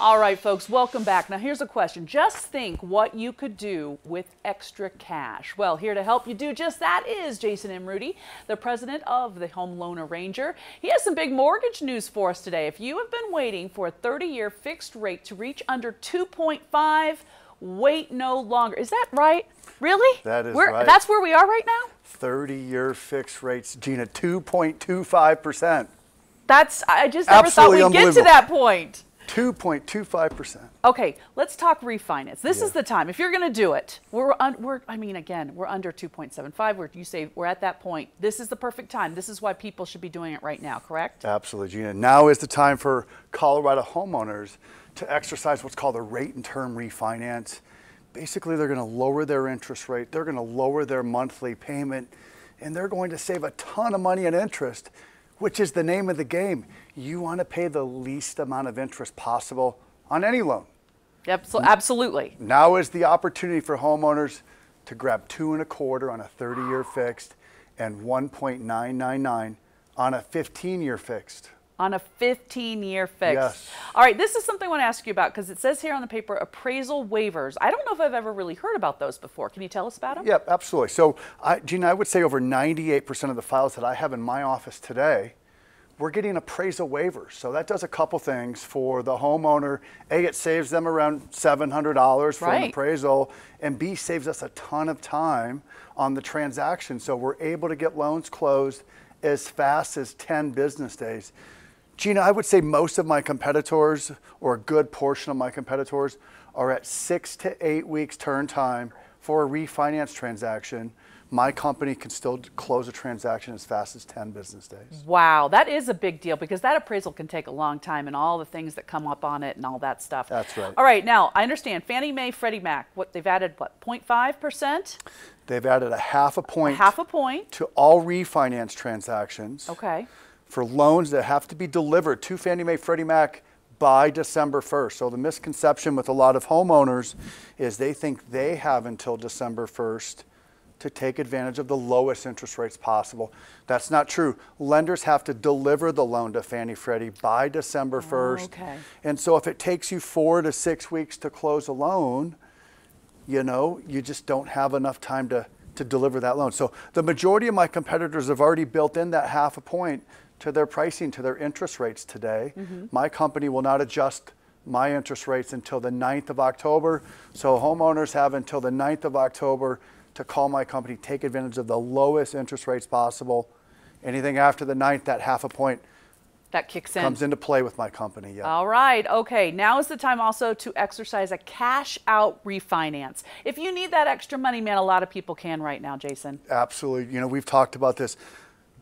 All right, folks, welcome back. Now, here's a question. Just think what you could do with extra cash. Well, here to help you do just that is Jason Imrudy, the president of the Home Loan Arranger. He has some big mortgage news for us today. If you have been waiting for a 30-year fixed rate to reach under 2.5, wait no longer. Is that right? Really? That is right. That's where we are right now? 30-year fixed rates, Gina, 2.25%. I just never thought we'd get to that point. 2.25%. Okay, let's talk refinance. This is the time. If you're going to do it, we're under 2.75. You say we're at that point. This is the perfect time. This is why people should be doing it right now, correct? Absolutely, Gina. Now is the time for Colorado homeowners to exercise what's called a rate and term refinance. Basically, they're going to lower their interest rate. They're going to lower their monthly payment, and they're going to save a ton of money in interest, which is the name of the game. You want to pay the least amount of interest possible on any loan. Absolutely. Now is the opportunity for homeowners to grab 2.25 on a 30-year fixed and 1.999 on a 15-year fixed. On a 15-year fix. Yes. All right, this is something I want to ask you about because it says here on the paper, appraisal waivers. I don't know if I've ever really heard about those before. Can you tell us about them? Yep, absolutely. So, Gina, I would say over 98% of the files that I have in my office today, we're getting appraisal waivers. So that does a couple things for the homeowner. A, it saves them around $700 for an appraisal, and B, saves us a ton of time on the transaction. So we're able to get loans closed as fast as 10 business days. Gina, I would say most of my competitors, or a good portion of my competitors, are at 6 to 8 weeks turn time for a refinance transaction. My company can still close a transaction as fast as 10 business days. Wow, that is a big deal because that appraisal can take a long time and all the things that come up on it and all that stuff. That's right. All right, now I understand Fannie Mae, Freddie Mac, they've added 0.5%? They've added a half a point to all refinance transactions. Okay. For loans that have to be delivered to Fannie Mae, Freddie Mac by December 1st. So the misconception with a lot of homeowners is they think they have until December 1st to take advantage of the lowest interest rates possible. That's not true. Lenders have to deliver the loan to Fannie Freddie by December 1st. Okay. And so if it takes you 4 to 6 weeks to close a loan, you know, you just don't have enough time to deliver that loan. So the majority of my competitors have already built in that half a point to their pricing, to their interest rates today. My company will not adjust my interest rates until the 9th of October. So homeowners have until the 9th of October to call my company, take advantage of the lowest interest rates possible. Anything after the 9th, that half a point that kicks in. Comes into play with my company, yeah. All right, okay. Now is the time also to exercise a cash out refinance. If you need that extra money, man, a lot of people can right now, Jason. Absolutely. You know, we've talked about this.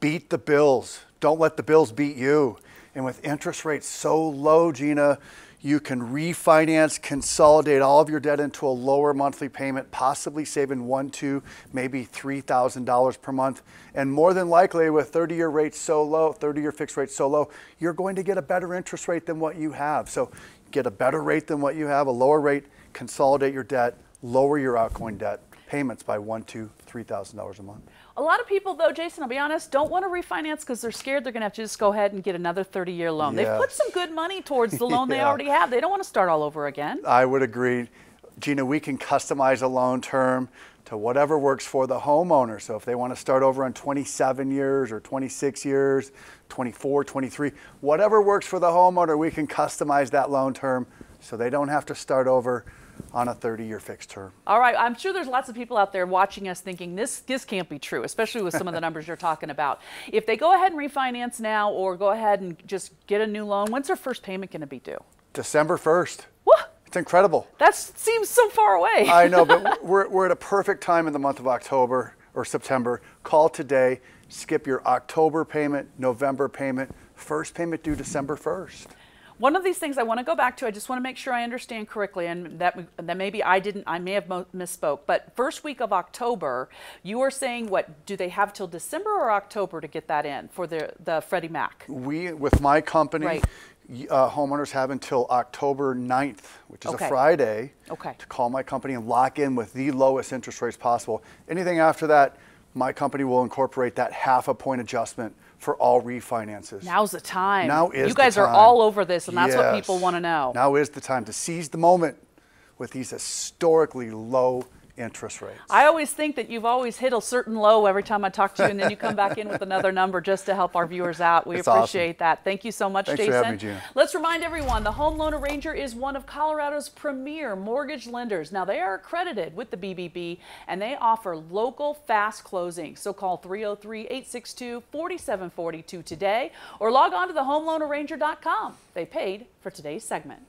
Beat the bills. Don't let the bills beat you. And with interest rates so low, Gina, you can refinance, consolidate all of your debt into a lower monthly payment, possibly saving $1,000, $2,000, maybe $3,000 per month. And more than likely, with 30-year rates so low, 30-year fixed rates so low, you're going to get a better interest rate than what you have. So get a better rate than what you have, a lower rate, consolidate your debt, lower your outgoing debt payments by $1,000, $2,000, $3,000 a month. A lot of people, though, Jason, I'll be honest, don't want to refinance because they're scared they're going to have to just go ahead and get another 30-year loan. Yes. They've put some good money towards the loan they already have. They don't want to start all over again. I would agree. Gina, we can customize a loan term to whatever works for the homeowner. So if they want to start over on 27 years or 26 years, 24, 23, whatever works for the homeowner, we can customize that loan term so they don't have to start over on a 30-year fixed term. All right, I'm sure there's lots of people out there watching us thinking this can't be true, especially with some of the numbers you're talking about. If they go ahead and refinance now or go ahead and just get a new loan, when's their first payment going to be due? December 1st. What? It's incredible. That seems so far away. I know, but we're at a perfect time in the month of October or September. Call today, skip your October payment, November payment, first payment due December 1st. One of these things I want to go back to, I just want to make sure I understand correctly, and that maybe I may have misspoke, but first week of October, you are saying what, do they have till December or October to get that in for the Freddie Mac? With my company, homeowners have until October 9th, which is a Friday, to call my company and lock in with the lowest interest rates possible. Anything after that, my company will incorporate that half a point adjustment for all refinances. Now's the time. Now is the time. You guys are all over this, and that's what Yes. people want to know. Now is the time to seize the moment with these historically low interest rates. I always think that you've always hit a certain low every time I talk to you, and then you come back in with another number just to help our viewers out. We appreciate that. Thank you so much, Thanks Jason. for having me, Gina. Let's remind everyone, the Home Loan Arranger is one of Colorado's premier mortgage lenders. Now, they are accredited with the BBB, and they offer local fast closing. So call 303-862-4742 today, or log on to thehomeloanarranger.com. They paid for today's segment.